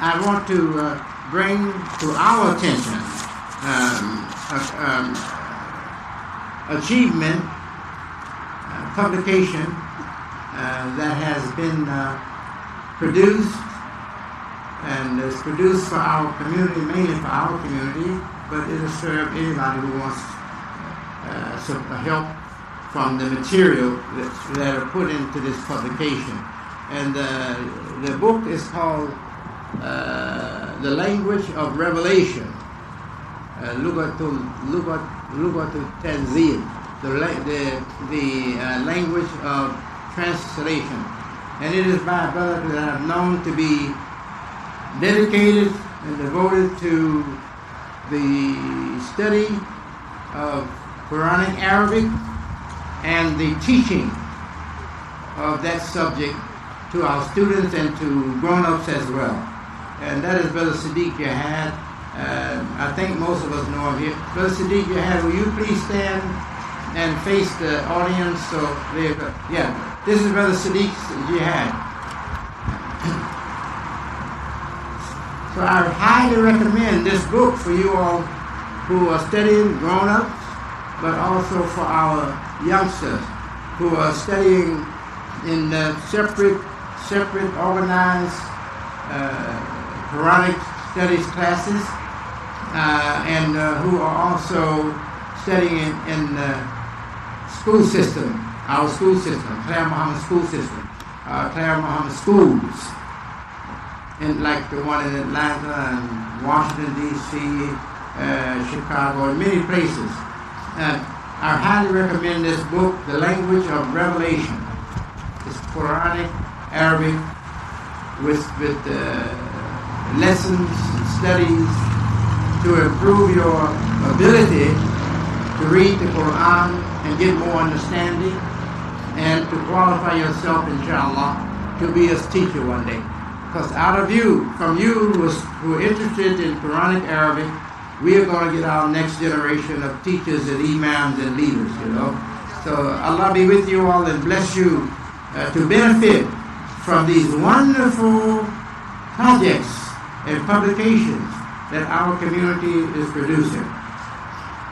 I want to bring to our attention achievement, publication that has been produced, and is produced for our community, mainly for our community, but it'll serve anybody who wants some help from the material that are put into this publication. And the book is called The Language of Revelation, Lugatul Tanzil, the language of translation. And it is by a brother that I've known to be dedicated and devoted to the study of Quranic Arabic and the teaching of that subject to our students and to grown-ups as well. And that is Brother Siddeeq Jihad. I think most of us know him here. Brother Siddeeq Jihad, will you please stand and face the audience? So, this is Brother Siddeeq Jihad. So I highly recommend this book for you all who are studying grown-ups, but also for our youngsters who are studying in separate organized Quranic studies classes, and who are also studying in the school system, our school system, Claire Muhammad school system, Claire Muhammad schools, in like the one in Atlanta and Washington, D.C., Chicago, and many places. I highly recommend this book, The Language of Revelation. It's Quranic, Arabic, with lessons and studies to improve your ability to read the Qur'an and get more understanding, and to qualify yourself, inshallah, to be a teacher one day. Because out of you, from you who are interested in Quranic Arabic, we are going to get our next generation of teachers and imams and leaders, So Allah be with you all and bless you to benefit from these wonderful projects and publications that our community is producing.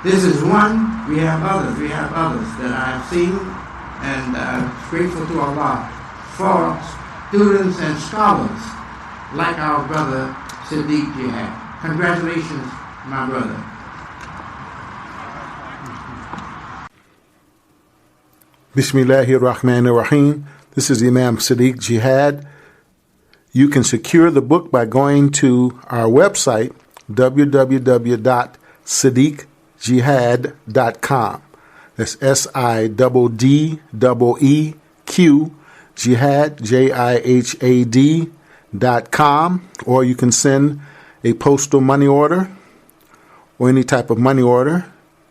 This is one. We have others that I have seen, and grateful to Allah for students and scholars like our brother Siddeeq Jihad. Congratulations, my brother. Bismillahir Rahmanir Rahim. This is Imam Siddeeq Jihad. You can secure the book by going to our website, www.siddeeqjihad.com. That's SIDDEEQ, Jihad, JIHAD.com. Or you can send a postal money order or any type of money order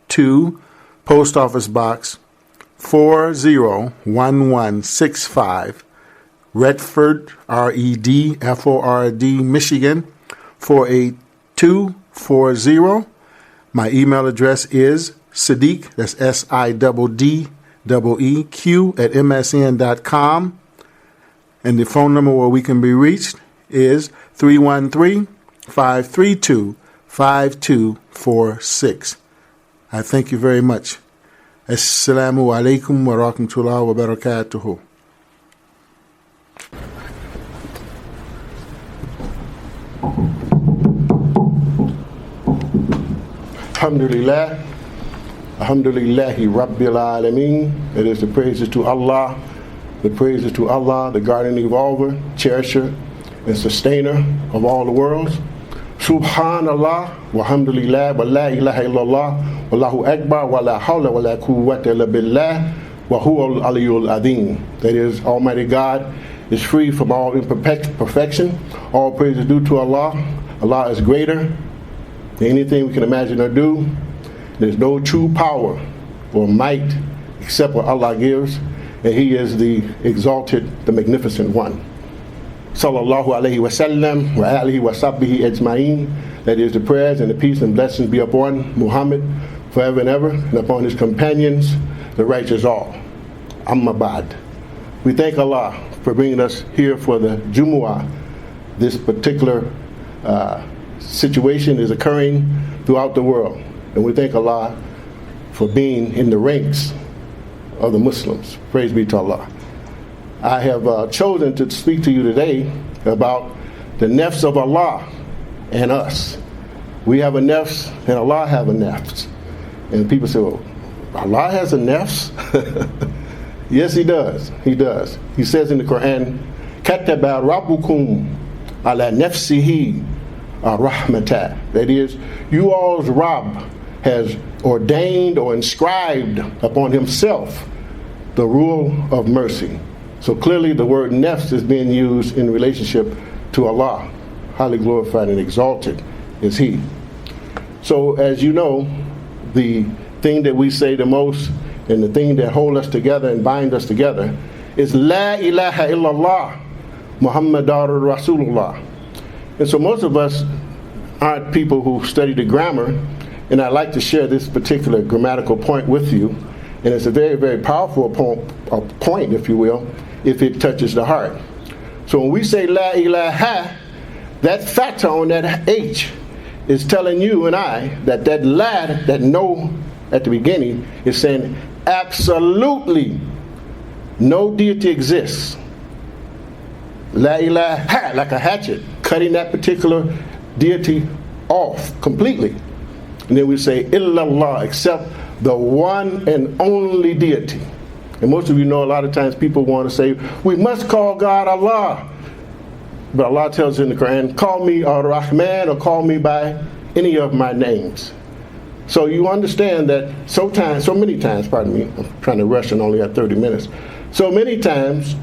to Post Office Box 401165, Redford, REDFORD, Michigan 48240. My email address is Siddeeq, that's SIDDEEQ at MSN.com. And the phone number where we can be reached is 313-532-5246. I thank you very much. Assalamu alaikum wa rahmatullahi wa barakatuhu. Alhamdulillah. Alhamdulillahi Rabbil Alameen. It is the praises to Allah. The praises to Allah, the guardian evolver, cherisher, and sustainer of all the worlds. Subhanallah, walhamdulillah, wa la ilaha illallah, wallahu akbar, wa la hawla wa la quwwata illa billah, wa huwa al-aliyyul azim. That is, Almighty God is free from all imperfection. All praise is due to Allah. Allah is greater than anything we can imagine or do. There's no true power or might except what Allah gives, and He is the exalted, the magnificent one. Sallallahu alayhi wa sallam wa alihi wa sahbihi ajma'een. That is, the prayers and the peace and blessings be upon Muhammad forever and ever, and upon his companions, the righteous all. Amma ba'd. We thank Allah for bringing us here for the Jumu'ah this particular situation is occurring throughout the world. And we thank Allah for being in the ranks of the Muslims. Praise be to Allah. I have chosen to speak to you today about the nafs of Allah and us. We have a nafs and Allah have a nafs. And people say, well, Allah has a nafs? Yes, He does. He does. He says in the Qur'an, Kataba Rabbukum ala nafsihi rahmatah. That is, you all's Rabb has ordained or inscribed upon Himself the rule of mercy. So clearly the word nafs is being used in relationship to Allah. Highly glorified and exalted is He. So as you know, the thing that we say the most and the thing that hold us together and bind us together is La ilaha illallah Muhammadur Rasulullah. And so most of us aren't people who study the grammar, and I'd like to share this particular grammatical point with you. And it's a very, very powerful point, if you will, if it touches the heart. So when we say La ilaha, that factor on that H is telling you and I that that la, that no at the beginning, is saying absolutely no deity exists. La ilaha, like a hatchet, cutting that particular deity off completely. And then we say illallah, except the one and only deity. And most of you know a lot of times people want to say, we must call God Allah. But Allah tells in the Quran, call me Ar-Rahman or call me by any of my names. So you understand that so many times, pardon me, I'm trying to rush and only have 30 minutes. So many times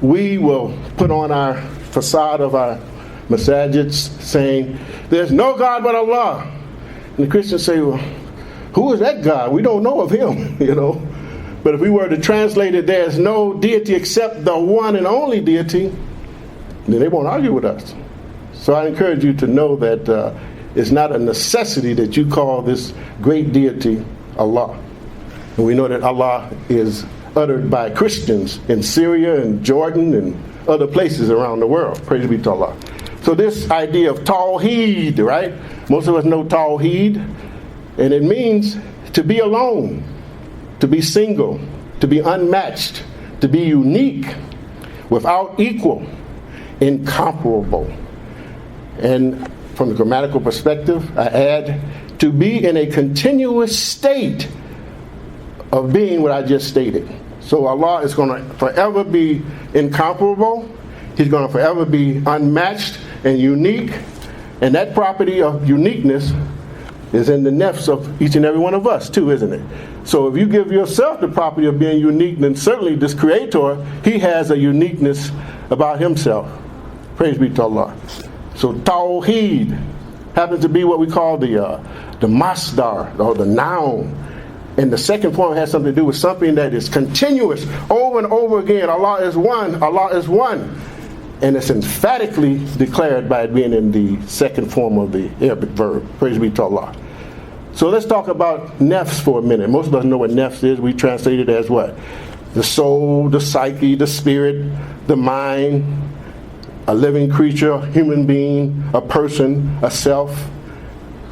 we will put on our facade of our masajids saying, there's no God but Allah. And the Christians say, well, who is that God? We don't know of Him, you know. But if we were to translate it, there's no deity except the one and only deity, then they won't argue with us. So I encourage you to know that it's not a necessity that you call this great deity Allah. And we know that Allah is uttered by Christians in Syria and Jordan and other places around the world. Praise be to Allah. So this idea of Tawheed, right? Most of us know Tawheed, and it means to be alone, to be single, to be unmatched, to be unique, without equal, incomparable. And from the grammatical perspective, I add to be in a continuous state of being what I just stated. So Allah is going to forever be incomparable. He's going to forever be unmatched and unique. And that property of uniqueness is in the nafs of each and every one of us too, isn't it? So if you give yourself the property of being unique, then certainly this Creator, He has a uniqueness about Himself. Praise be to Allah. So Tawheed happens to be what we call the masdar, or the noun. And the second form has something to do with something that is continuous over and over again. Allah is one. Allah is one. And it's emphatically declared by it being in the second form of the Arabic verb. Praise be to Allah. So let's talk about nafs for a minute. Most of us know what nafs is. We translate it as what? The soul, the psyche, the spirit, the mind, a living creature, a human being, a person, a self.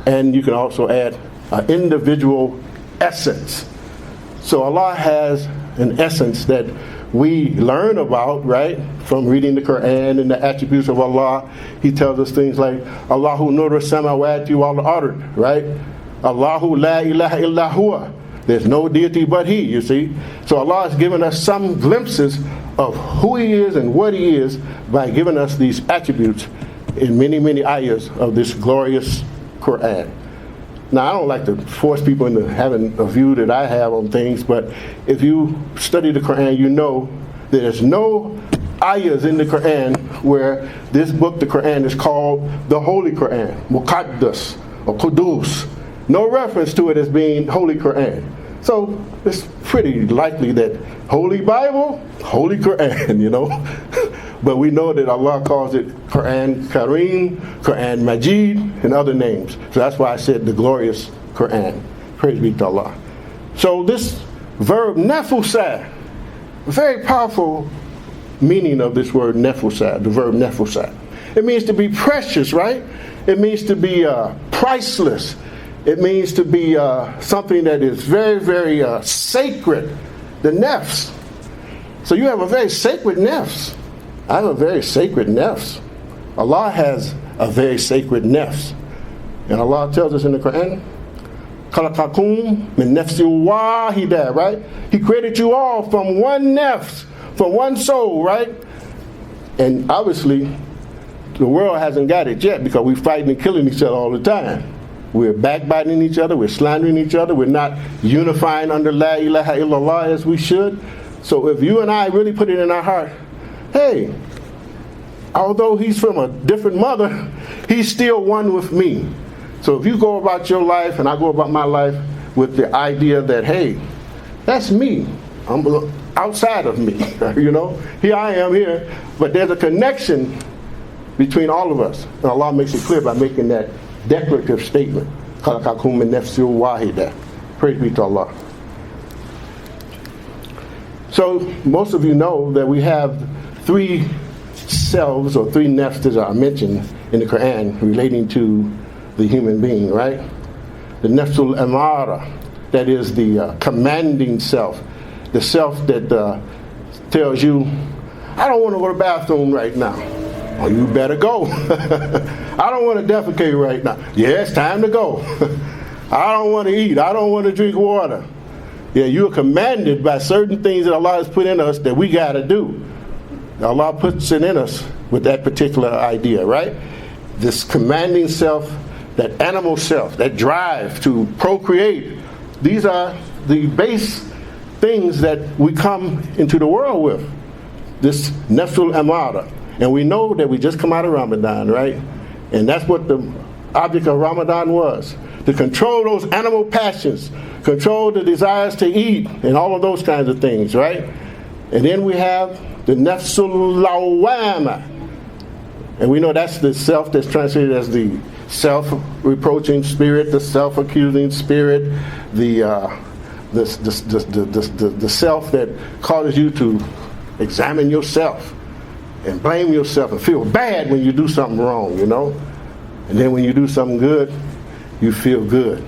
And you can also add an individual essence. So Allah has an essence that we learn about, right, from reading the Quran and the attributes of Allah. He tells us things like Allahu nuru samawati wal ard, right? Allahu la ilaha illa huwa. There's no deity but He, you see. So Allah has given us some glimpses of who He is and what He is by giving us these attributes in many, many ayahs of this glorious Quran. Now, I don't like to force people into having a view that I have on things, but if you study the Quran, you know there's no ayahs in the Quran where this book, the Quran, is called the Holy Quran, Muqaddas or Qudus. No reference to it as being Holy Quran. So it's pretty likely that Holy Bible, Holy Quran, you know. But we know that Allah calls it Quran Kareem, Quran Majid, and other names. So that's why I said the glorious Quran. Praise be to Allah. So this verb nefusa, very powerful meaning of this word nefusa, the verb nefusa. It means to be precious, right? It means to be priceless. It means to be something that is very, very sacred. The nafs. So you have a very sacred nafs. I have a very sacred nafs. Allah has a very sacred nafs. And Allah tells us in the Qur'an, Khalaqakum min nafsin wahida, right? He created you all from one nafs, from one soul, right? And obviously, the world hasn't got it yet because we're fighting and killing each other all the time. We're backbiting each other, we're slandering each other, we're not unifying under La ilaha illallah as we should. So if you and I really put it in our heart, hey, although he's from a different mother, he's still one with me. So if you go about your life and I go about my life with the idea that, hey, that's me, I'm outside of me, you know, here I am here, but there's a connection between all of us. And Allah makes it clear by making that declarative statement. Khalaqakum min nafsin wahida. Praise be to Allah. So most of you know that we have three selves or three nafs that are mentioned in the Quran relating to the human being, right? The nafsul amara, that is the commanding self, the self that tells you, I don't want to go to the bathroom right now. Oh, you better go. I don't want to defecate right now. Yeah, it's time to go. I don't want to eat. I don't want to drink water. Yeah, you're commanded by certain things that Allah has put in us that we got to do. Allah puts it in us with that particular idea, right? This commanding self, that animal self, that drive to procreate. These are the base things that we come into the world with. This nafsul amara. And we know that we just come out of Ramadan, right? And that's what the object of Ramadan was. To control those animal passions, control the desires to eat, and all of those kinds of things, right? And then we have the nafsul lawama. And we know that's the self that's translated as the self-reproaching spirit, the self-accusing spirit, the self that causes you to examine yourself and blame yourself and feel bad when you do something wrong, you know? And then when you do something good, you feel good.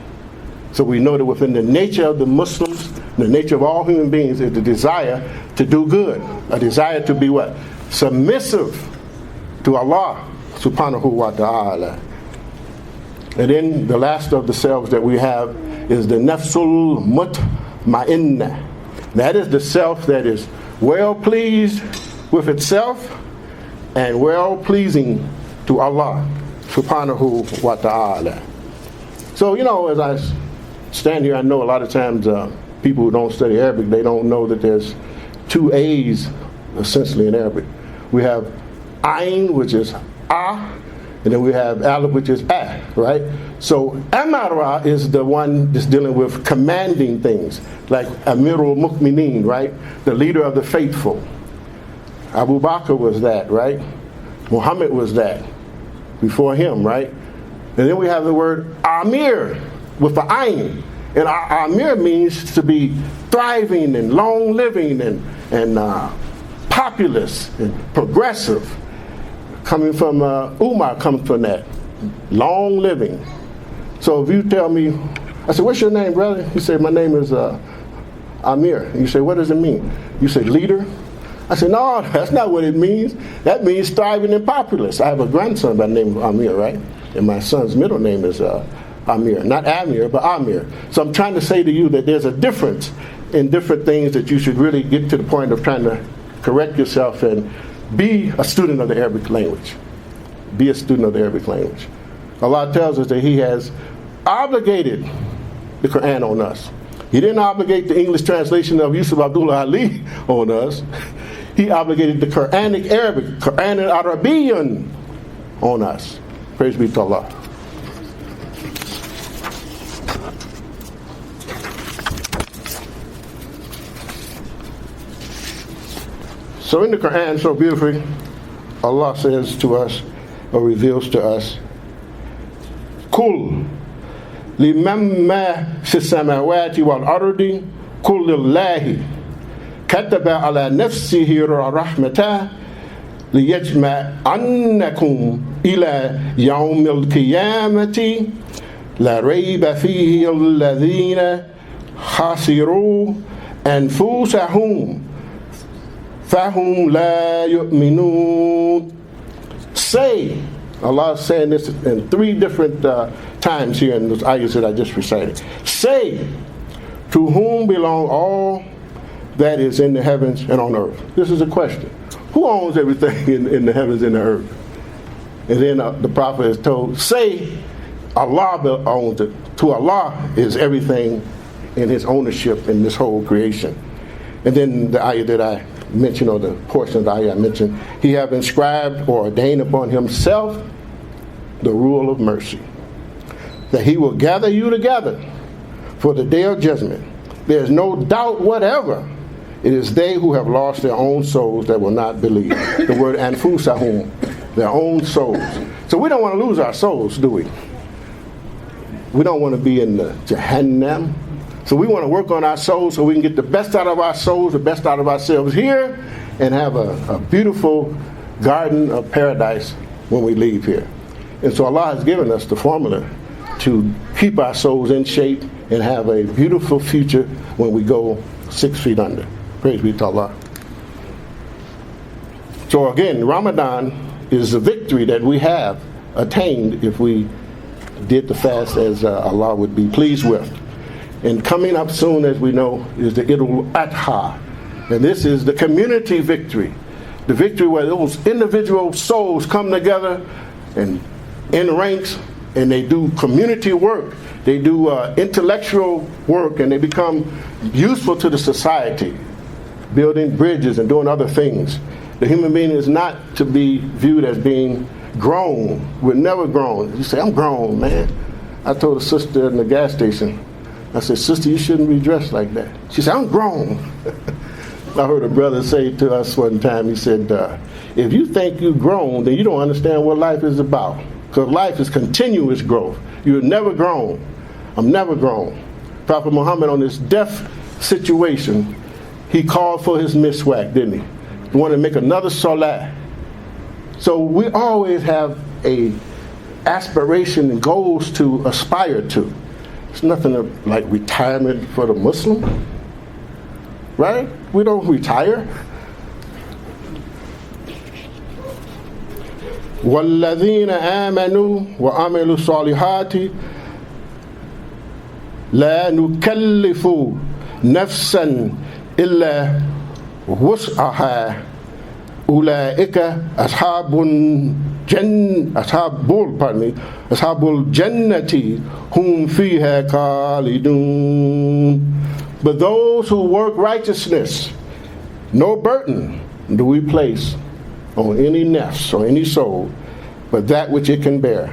So we know that within the nature of the Muslims, the nature of all human beings is the desire to do good. A desire to be what? Submissive to Allah subhanahu wa ta'ala. And then the last of the selves that we have is the nafsul mutma'inna. That is the self that is well pleased with itself and well pleasing to Allah subhanahu wa ta'ala. So, you know, as I stand here, I know a lot of times people who don't study Arabic, they don't know that there's two A's essentially in Arabic. We have Ain, which is Ah, and then we have Aleph, which is Ah, right? So Amara is the one that's dealing with commanding things, like Amirul Mu'mineen, right? The leader of the faithful. Abu Bakr was that, right? Muhammad was that before him, right? And then we have the word Amir with the Ain. And Amir means to be thriving and long living and populous and progressive. Coming from Umar comes from that. Long living. So if you tell me, I said, what's your name, brother? You say, my name is Amir. And you say, what does it mean? You say, leader. I said, no, that's not what it means. That means thriving and populous. I have a grandson by the name of Amir, right? And my son's middle name is Amir. Not Amir, but Amir. So I'm trying to say to you that there's a difference in different things that you should really get to the point of trying to correct yourself and be a student of the Arabic language. Be a student of the Arabic language. Allah tells us that He has obligated the Qur'an on us. He didn't obligate the English translation of Yusuf Abdullah Ali on us. He obligated the Quranic Arabic, Qur'an al-Arabiyan on us. Praise be to Allah. So in the Quran, so beautifully, Allah says to us, or reveals to us, Kul liman ma fi samawati wal ardi kul lillahi kataba ala nafsihi rahmatah ليجمعنكم إلى يوم القيامة لا ريب فيه الذين خسروا أنفسهم فهم لا يؤمنون. Say, Allah is saying this in 3 different times here in those ayahs that I just recited. Say, to whom belong all that is in the heavens and on earth? This is a question. Who owns everything in the heavens and the earth? And then the prophet is told, say, Allah owns it. To Allah is everything in his ownership in this whole creation. And then the ayah that I mentioned, or the portion of the ayah I mentioned, he have inscribed or ordained upon himself the rule of mercy, that he will gather you together for the day of judgment. There is no doubt whatever. It is they who have lost their own souls that will not believe. The word anfusahum, their own souls. So we don't want to lose our souls, do we? We don't want to be in the Jahannam. So we want to work on our souls so we can get the best out of our souls, the best out of ourselves here, and have a beautiful garden of paradise when we leave here. And so Allah has given us the formula to keep our souls in shape and have a beautiful future when we go 6 feet under. Praise be to Allah. So again, Ramadan is the victory that we have attained if we did the fast as Allah would be pleased with. And coming up soon, as we know, is the Eid al-Adha. And this is the community victory. The victory where those individual souls come together and in ranks, and they do community work. They do intellectual work, and they become useful to the society, building bridges and doing other things. The human being is not to be viewed as being grown. We're never grown. You say, I'm grown, man. I told a sister in the gas station, I said, sister, you shouldn't be dressed like that. She said, I'm grown. I heard a brother say to us one time, he said, if you think you're grown, then you don't understand what life is about. Because life is continuous growth. You're never grown. I'm never grown. Prophet Muhammad, on this death situation, he called for his miswak, didn't he? He wanted to make another Sul-Laah. So we always have a aspiration and goals to aspire to. It's nothing like retirement for the Muslim, right? We don't retire. وَالَّذِينَ آمَنُوا وَعَمِلُوا الصَّالِحَاتِ لَا نُكَلِّفُ نَفْسًا إِلَّا وُسْعَهَا أُولَئِكَ أَصْحَابُ الْجَنَّةِ هُمْ فِيهَا خَالِدُونَ. But those who work righteousness, no burden do we place on any nafs or any soul, but that which it can bear.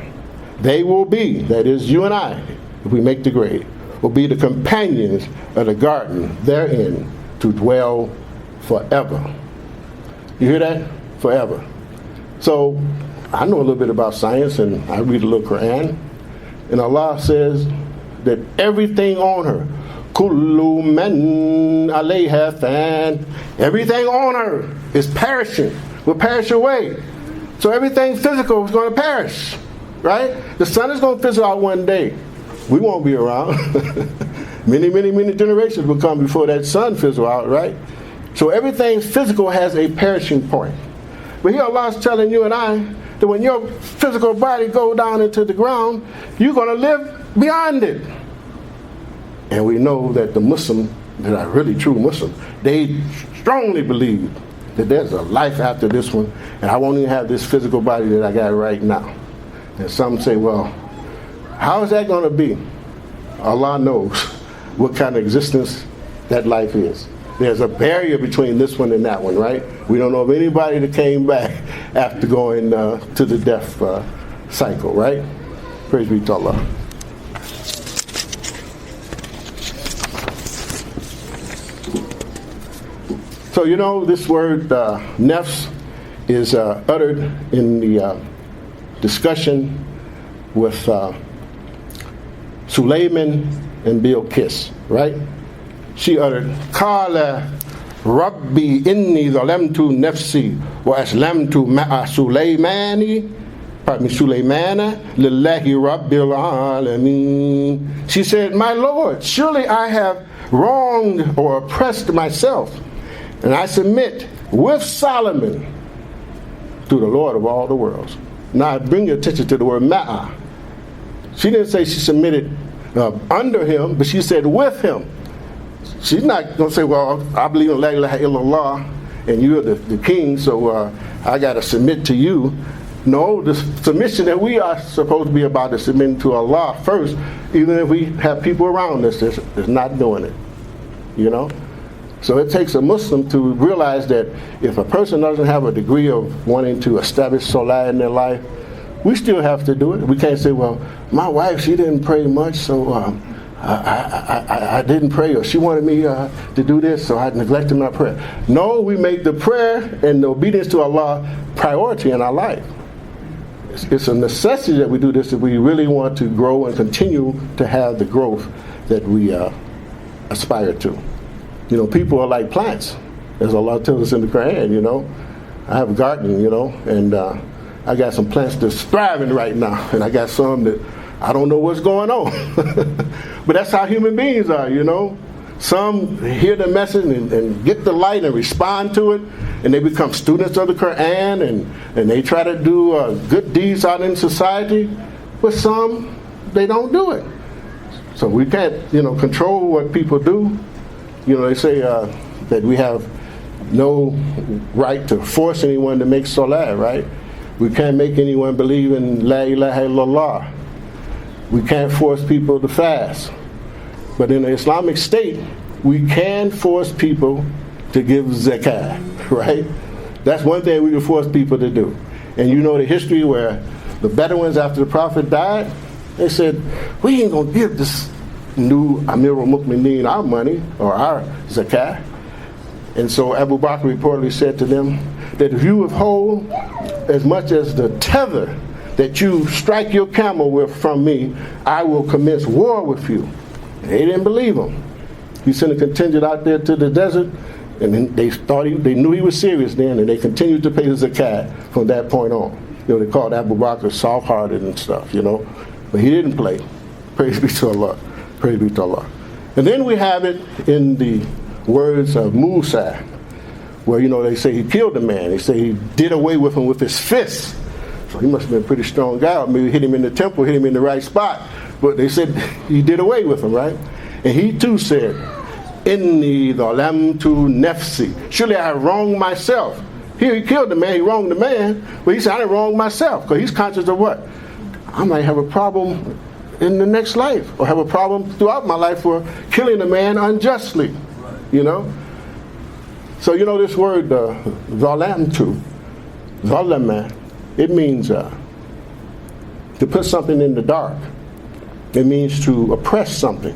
They will be, that is you and I, if we make the grade, will be the companions of the garden therein to dwell forever. You hear that? Forever. So I know a little bit about science, and I read a little Qur-aan, and Allah says that everything on her, kullu man alayha fan, everything on her is perishing, will perish away. So everything physical is going to perish, right? The sun is going to fizzle out one day. We won't be around. Many generations will come before that sun fizzle out, right? So everything physical has a perishing point. But here Allah is telling you and I that when your physical body goes down into the ground, you're going to live beyond it. And we know that the Muslim, that are really true Muslim, they strongly believe that there's a life after this one, and I won't even have this physical body that I got right now. And some say, well, how is that going to be? Allah knows what kind of existence that life is. There's a barrier between this one and that one, right? We don't know of anybody that came back after going to the death cycle, right? Praise be to Allah. So you know, this word nafs is uttered in the discussion with Sulaiman and Bilqis, right? She uttered, Qala Rabbi inni zalamtu nafsi wa aslamtu ma'a Sulaymana lillahi rabbil alameen. She said, my Lord, surely I have wronged or oppressed myself, and I submit with Solomon to the Lord of all the worlds. Now I bring your attention to the word ma'a. She didn't say she submitted under him, but she said with him. She's not going to say, well, I believe in la ilaha illallah, and you're the king, so I got to submit to you. No, the submission that we are supposed to be about is submitting to Allah first, even if we have people around us that's not doing it. You know? So it takes a Muslim to realize that if a person doesn't have a degree of wanting to establish Salah in their life, we still have to do it. We can't say, well, my wife, she didn't pray much, so I didn't pray, or she wanted me to do this, so I neglected my prayer. No, we make the prayer and the obedience to Allah priority in our life. It's a necessity that we do this if we really want to grow and continue to have the growth that we aspire to. You know, people are like plants, as Allah tells us in the Qur''an, you know. I have a garden, you know, and I got some plants that's thriving right now, and I got some that I don't know what's going on. But that's how human beings are, you know. Some hear the message and get the light and respond to it, and they become students of the Qur'an, and they try to do good deeds out in society. But some, they don't do it. So we can't, you know, control what people do. You know, they say that we have no right to force anyone to make salah, right? We can't make anyone believe in la ilaha illallah. We can't force people to fast. But in the Islamic State, we can force people to give zakah, right? That's one thing we can force people to do. And you know the history where the Bedouins, after the Prophet died, they said, we ain't going to give this new Amir al-Mu'mineen our money or our zakah. And so Abu Bakr reportedly said to them that if you withhold as much as the tether that you strike your camel with from me, I will commence war with you. And they didn't believe him. He sent a contingent out there to the desert, and then they knew he was serious then, and they continued to pay the zakat from that point on. You know, they called Abu Bakr soft-hearted and stuff, you know. But he didn't play. Praise be to Allah. Praise be to Allah. And then we have it in the words of Musa, where, you know, they say he killed a man. They say he did away with him with his fists. So he must have been a pretty strong guy. Maybe hit him in the temple, hit him in the right spot. But they said he did away with him, right? And he too said, Inni zalamtu nafsi. Surely I wronged myself. Here he killed the man, he wronged the man. But he said, I didn't wrong myself. Because he's conscious of what? I might have a problem in the next life, or have a problem throughout my life for killing a man unjustly, you know. So you know this word zalamtu, zalama, it means to put something in the dark. It means to oppress something.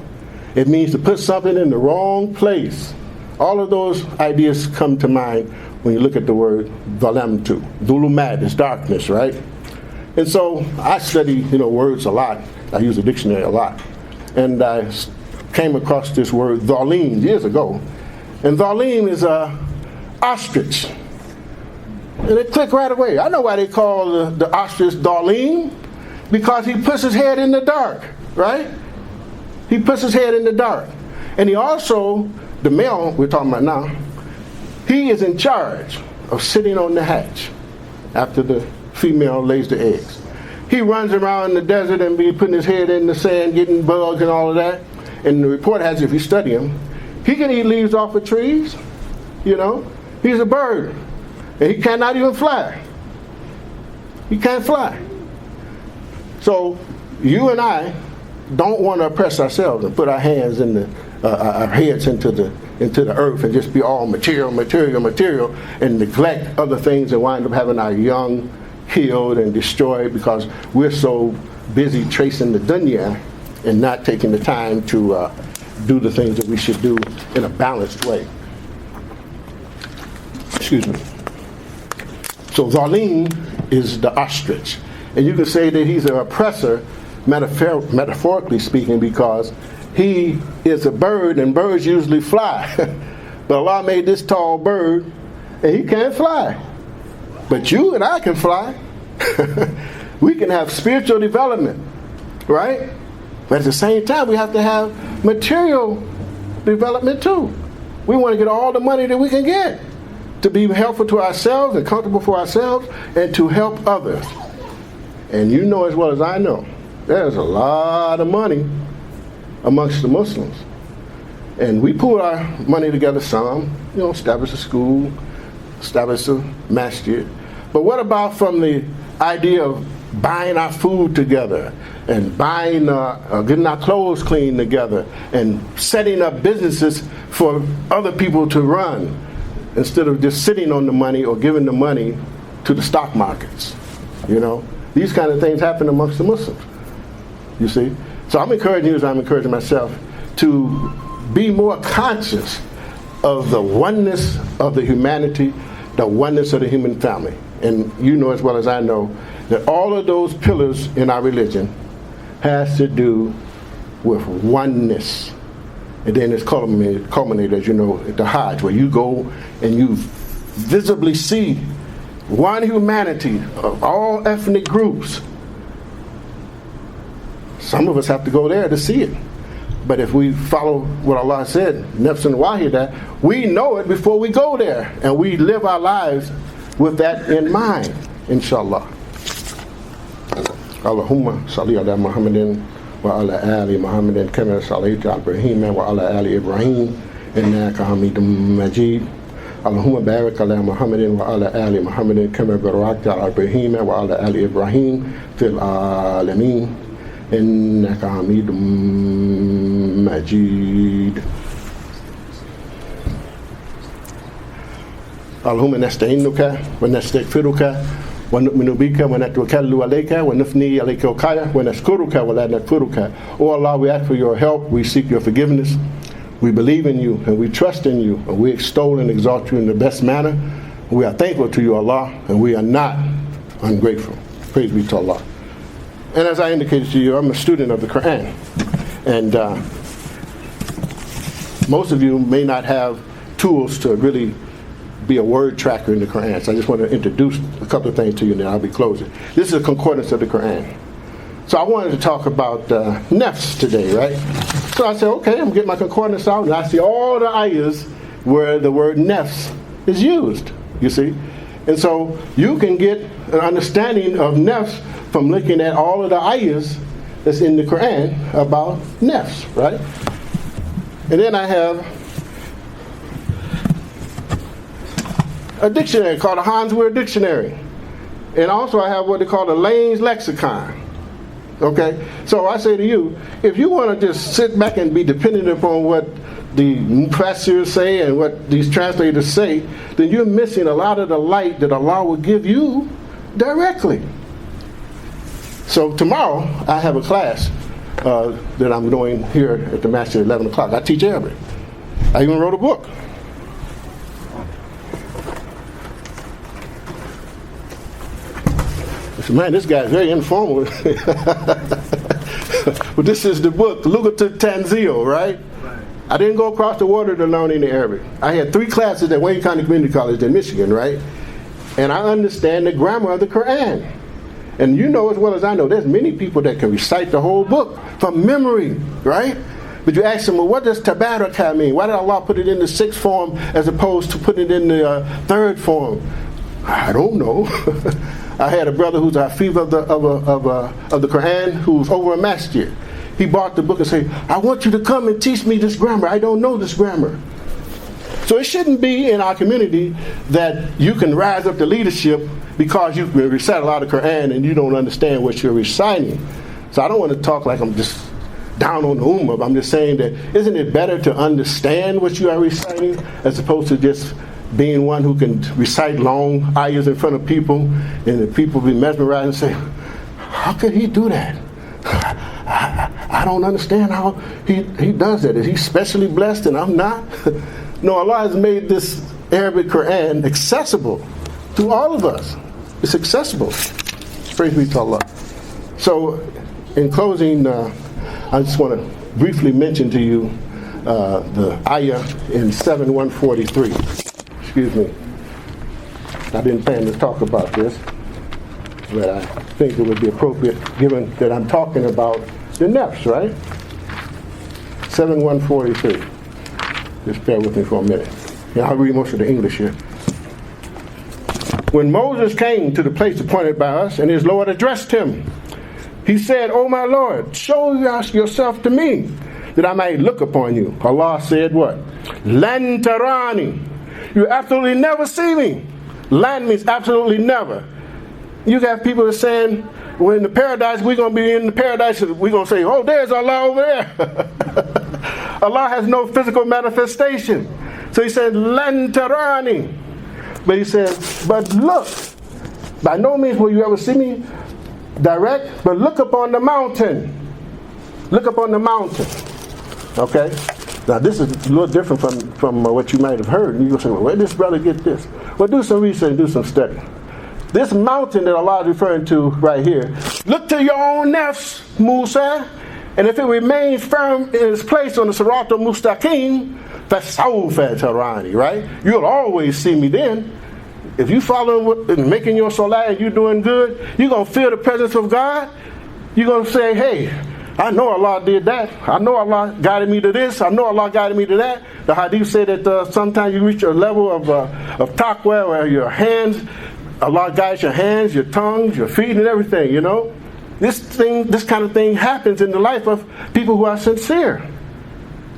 It means to put something in the wrong place. All of those ideas come to mind when you look at the word zalamtu. Dhulumat is darkness, right? And so I study, you know, words a lot. I use a dictionary a lot. And I came across this word dhalim years ago. And dhalim is ostrich. And it clicked right away. I know why they call the ostrich dhalim, because he puts his head in the dark, right? He puts his head in the dark. And he also, the male we're talking about now, he is in charge of sitting on the hatch after the female lays the eggs. He runs around the desert and be putting his head in the sand, getting bugs and all of that. And the report has, if you study him, he can eat leaves off of trees, you know. He's a bird. And he cannot even fly. He can't fly. So you and I don't want to oppress ourselves and put our hands in our heads into the earth and just be all material and neglect other things and wind up having our young killed and destroyed because we're so busy tracing the dunya and not taking the time to do the things that we should do in a balanced way. Excuse me. So Zalim is the ostrich. And you can say that he's an oppressor, metaphorically speaking, because he is a bird and birds usually fly. But Allah made this tall bird, and he can't fly. But you and I can fly. We can have spiritual development, right? But at the same time, we have to have material development too. We want to get all the money that we can get to be helpful to ourselves and comfortable for ourselves and to help others. And you know as well as I know, there's a lot of money amongst the Muslims. And we pull our money together some, establish a school, establish a masjid. But what about from the idea of buying our food together and buying, getting our clothes cleaned together and setting up businesses for other people to run instead of just sitting on the money or giving the money to the stock markets? These kind of things happen amongst the Muslims, you see. So I'm encouraging you, as I'm encouraging myself, to be more conscious of the oneness of the humanity, the oneness of the human family. And you know as well as I know that all of those pillars in our religion has to do with oneness. And then it's culminated, as you know, at the Hajj, where you go and you visibly see one humanity of all ethnic groups. Some of us have to go there to see it. But if we follow what Allah said, Nafs and Wahida, we know it before we go there. And we live our lives with that in mind, inshallah. Allahumma salli ala Muhammadin wa ala ali Muhammadin kama sallaita ala Ibrahim wa ala ali Ibrahim innaka Hamidum Majid. Allahumma barik ala Muhammadin wa ala ali Muhammadin kama barakta ala Ibrahim wa ala ali Ibrahim fil alamin innaka Hamidum Majid. Allahumma nasta'inuka wa nastaghfiruka wa nu'minu bika wa natawakkalu alayka wa nufni alayka wakaya wa nashkuruka wa la nakfuruka. Oh Allah, we ask for your help, we seek your forgiveness, we believe in you and we trust in you, and we extol and exalt you in the best manner. We are thankful to you, Allah, and we are not ungrateful. Praise be to Allah. And as I indicated to you, I'm a student of the Qur''an, and most of you may not have tools to really be a word tracker in the Qur'an. So I just want to introduce a couple of things to you and then I'll be closing. This is a concordance of the Qur'an. So I wanted to talk about Nafs today, right? So I said, okay, I'm getting my concordance out and I see all the ayahs where the word Nafs is used, you see. And so you can get an understanding of Nafs from looking at all of the ayahs that's in the Qur'an about Nafs, right? And then I have a dictionary called a Hansware Dictionary. And also I have what they call the Lane's Lexicon. Okay? So I say to you, if you want to just sit back and be dependent upon what the mufassirs say and what these translators say, then you're missing a lot of the light that Allah will give you directly. So tomorrow I have a class that I'm doing here at the Master at 11 o'clock. I teach Arabic. I even wrote a book. Man, this guy's very informal. But this is the book, Lugatul Tanzil, right? I didn't go across the water to learn any Arabic. I had 3 classes at Wayne County Community College in Michigan, right? And I understand the grammar of the Qur'an. And you know as well as I know, there's many people that can recite the whole book from memory, right? But you ask them, well, what does tabaraka mean? Why did Allah put it in the 6th form as opposed to putting it in the 3rd form? I don't know. I had a brother who's a hafiz of the Qur'an who's over a masjid. He bought the book and said, I want you to come and teach me this grammar. I don't know this grammar. So it shouldn't be in our community that you can rise up to leadership because you recite a lot of Qur'an and you don't understand what you're reciting. So I don't want to talk like I'm just down on the ummah. I'm just saying that isn't it better to understand what you are reciting as opposed to just being one who can recite long ayahs in front of people and the people be mesmerized and say, how could he do that? I don't understand how he does that. Is he specially blessed and I'm not? No, Allah has made this Arabic Qur'an accessible to all of us. It's accessible. Praise be to Allah. So in closing, I just want to briefly mention to you the ayah in 7:143. Excuse me. I didn't plan to talk about this, but I think it would be appropriate given that I'm talking about the Nafs, right? 7:143. Just bear with me for a minute. Yeah, I'll read most of the English here. When Moses came to the place appointed by us, and his Lord addressed him, he said, "O my Lord, show yourself to me, that I might look upon you." Allah said what? Lan tarani. You absolutely never see me. Lan means absolutely never. You got people that are saying, well, in the paradise, we're going to be in the paradise, we're going to say, oh, there's Allah over there. Allah has no physical manifestation. So he said, Lan tarani. But he said, but look, by no means will you ever see me direct, but look upon the mountain. Look upon the mountain. Okay? Now this is a little different from what you might have heard. And you're going to say, well, where did this brother get this? Well, do some research, do some study. This mountain that Allah is referring to right here, look to your own nafs, Musa, and if it remains firm in its place on the Sirat al-Mustaqim, fasawfa tarani, right? You'll always see me then. If you following and making your salah and you're doing good, you're going to feel the presence of God. You're going to say, hey, I know Allah did that. I know Allah guided me to this. I know Allah guided me to that. The hadith said that sometimes you reach a level of taqwa where your hands, Allah guides your hands, your tongues, your feet, and everything, you know. This kind of thing happens in the life of people who are sincere.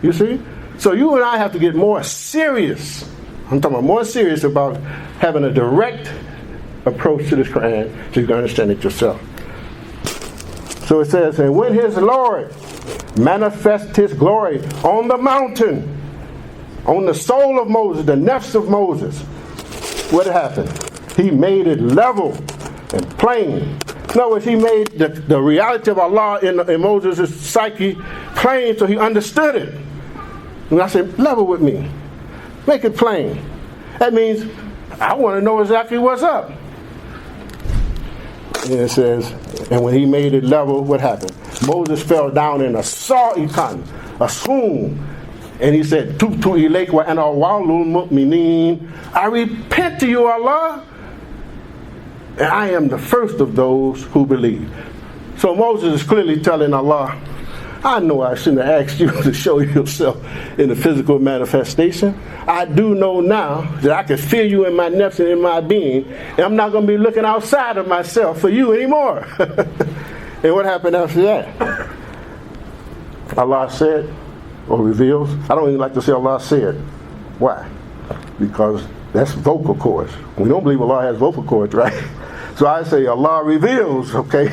You see? So you and I have to get more serious. I'm talking about more serious about having a direct approach to this Qur'an so you can understand it yourself. So it says, and when his Lord manifests his glory on the mountain, on the soul of Moses, the nafs of Moses, what happened? He made it level and plain. In other words, he made the reality of Allah in Moses' psyche plain so he understood it. And I said, level with me. Make it plain. That means I want to know exactly what's up. And it says, and when he made it level, what happened? Moses fell down in a swoon, and he said, Tubtu ilayk wa ana awwalul mu'minin. I repent to you, Allah, and I am the first of those who believe. So Moses is clearly telling Allah, I know I shouldn't have asked you to show yourself in the physical manifestation. I do know now that I can feel you in my nafs and in my being, and I'm not going to be looking outside of myself for you anymore. And what happened after that? Allah said, or reveals. I don't even like to say Allah said. Why? Because that's vocal cords. We don't believe Allah has vocal cords, right? So I say Allah reveals, okay?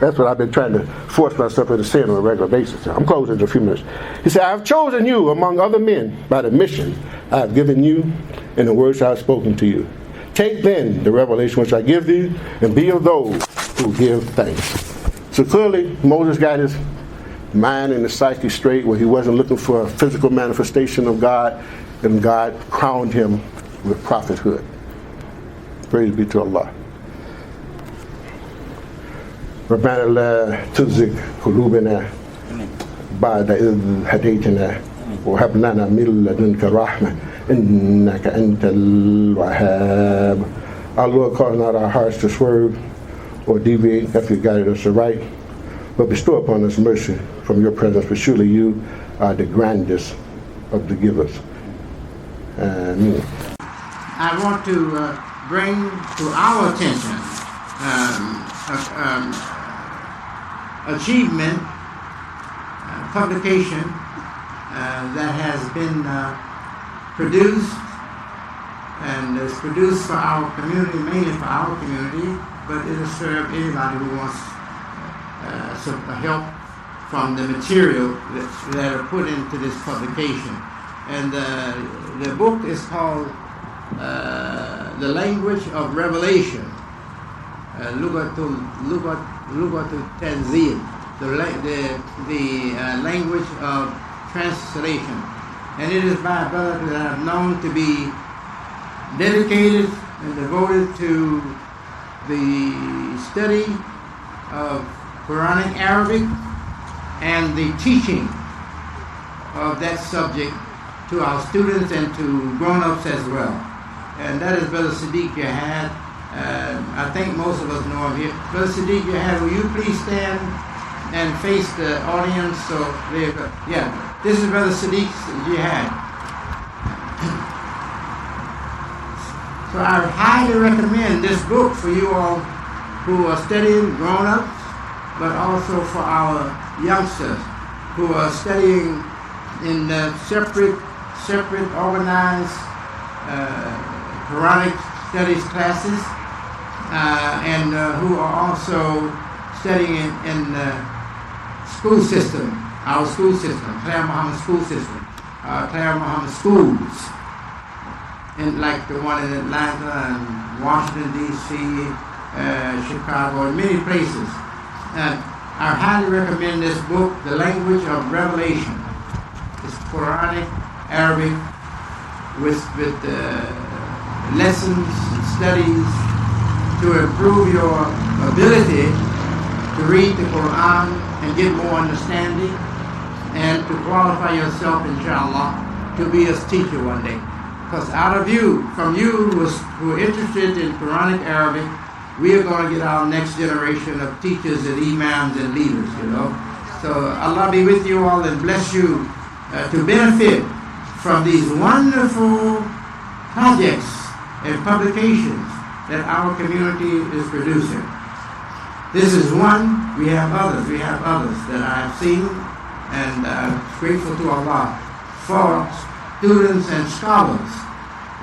That's what I've been trying to force myself into saying on a regular basis. I'm closing in a few minutes. He said, I have chosen you among other men by the mission I have given you and the words I have spoken to you. Take then the revelation which I give you and be of those who give thanks. So clearly, Moses got his mind and his psyche straight where he wasn't looking for a physical manifestation of God, and God crowned him with prophethood. Praise be to Allah. ربنا لا تزغ قلوبنا بعد إذ هديتنا وهب لنا من لدنك رحمة إنك أنت الوهاب. Our Lord, cause not our hearts to swerve or deviate after you guided us aright, but bestow upon us mercy from your presence, for surely you are the grandest of the givers. Amen. I want to bring to our attention achievement, publication that has been produced and is produced for our community, mainly for our community, but it will serve anybody who wants some help from the material that are put into this publication. And the book is called The Language of Revelation. Lugatul Tanzil, the language of translation, and it is by a brother that I've known to be dedicated and devoted to the study of Quranic Arabic and the teaching of that subject to our students and to grown-ups as well. And that is Brother Siddeeq Jihad. I think most of us know him here. Brother Siddeeq Jihad, will you please stand and face the audience? So this is Brother Siddeeq Jihad. So I highly recommend this book for you all who are studying grown-ups, but also for our youngsters who are studying in separate organized Quranic studies classes, and who are also studying in the school system, our school system, Claire Muhammad school system, Claire Muhammad schools, and like the one in Atlanta and Washington, D.C., Chicago, and many places. I highly recommend this book, The Language of Revelation. It's Quranic, Arabic, with lessons and studies to improve your ability to read the Qur'an and get more understanding, and to qualify yourself, inshallah, to be a teacher one day. Because from you who are interested in Quranic Arabic, we are going to get our next generation of teachers and imams and leaders, So Allah be with you all and bless you to benefit from these wonderful projects and publications that our community is producing. This is one. We have others that I have seen, and grateful to Allah for students and scholars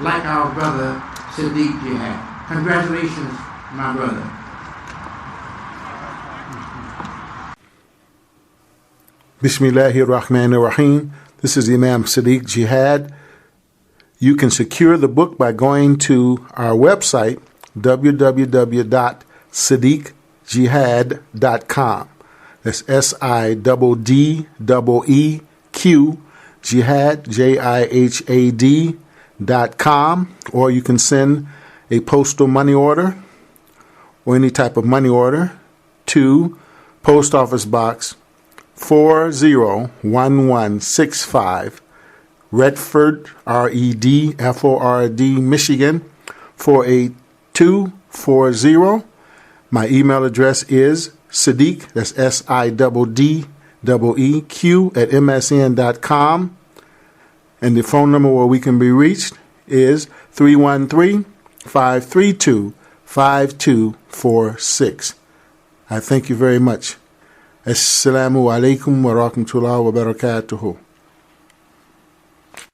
like our brother Siddeeq Jihad. Congratulations, my brother. Bismillahir Rahmanir Rahim. This is Imam Siddeeq Jihad. You can secure the book by going to our website, www.siddeeqjihad.com. That's SIDDEEQ Jihad, JIHAD.com. Or you can send a postal money order or any type of money order to Post Office Box 401165, Redford, REDFORD, Michigan 48240. My email address is Siddeeq, that's SIDDEEQ @msn.com. And the phone number where we can be reached is 313-532-5246. I thank you very much. Assalamu alaikum wa rahmatullahi wa barakatuhu.